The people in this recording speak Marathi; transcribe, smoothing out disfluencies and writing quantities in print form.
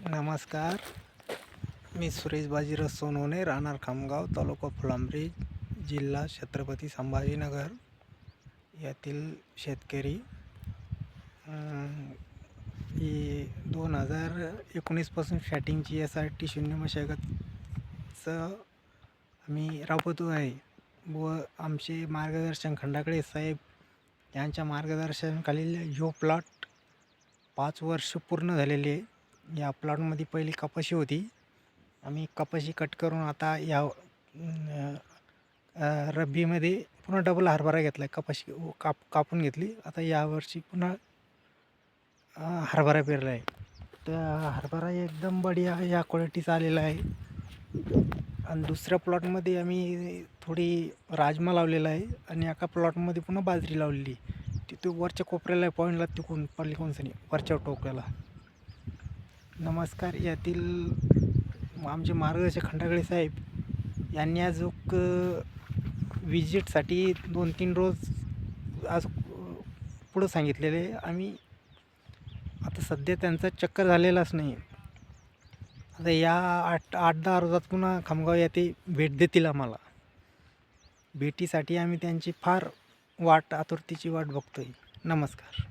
नमस्कार. मी सुरेश बाजीराव सोनवणे, राहणार खामगाव, तालुका फुलंब्री, जिल्हा छत्रपती संभाजीनगर यातील शेतकरी. ही 2019पासून फॅटिंगची SRT शून्य मशागतचं आम्ही राबवतो आहे व आमचे मार्गदर्शन खंडाकडे साहेब यांच्या मार्गदर्शनाखालील ह्यो प्लॉट 5 वर्ष पूर्ण झालेली आहे. या प्लॉटमध्ये पहिली कपाशी होती. आम्ही कपाशी कट करून आता या रब्बीमध्ये पुन्हा डबल हरभरा घेतला आहे. कपाशी कापून घेतली. आता यावर्षी पुन्हा हरभरा पेरला आहे. त्या हरभरा एकदम बढिया या क्वालिटीचा आलेला आहे. आणि दुसऱ्या प्लॉटमध्ये आम्ही थोडी राजमा लावलेला आहे आणि एका प्लॉटमध्ये पुन्हा बाजरी लावलेली. तिथे वरच्या कोपऱ्याला पॉईंटला तिकून पलीकडून वरच्या टोकाला. नमस्कार. यातील आमचे मार्गदर्शक खंडागळे साहेब यांनी आज विजिटसाठी 2-3 रोज आज पुढं सांगितलेले. आम्ही आता सध्या त्यांचा चक्कर झालेलाच नाही. आता या 8-10 रोजात पुन्हा खामगाव येथे भेट देतील आम्हाला. भेटीसाठी आम्ही त्यांची फार आतुरतेची वाट बघतोय. नमस्कार.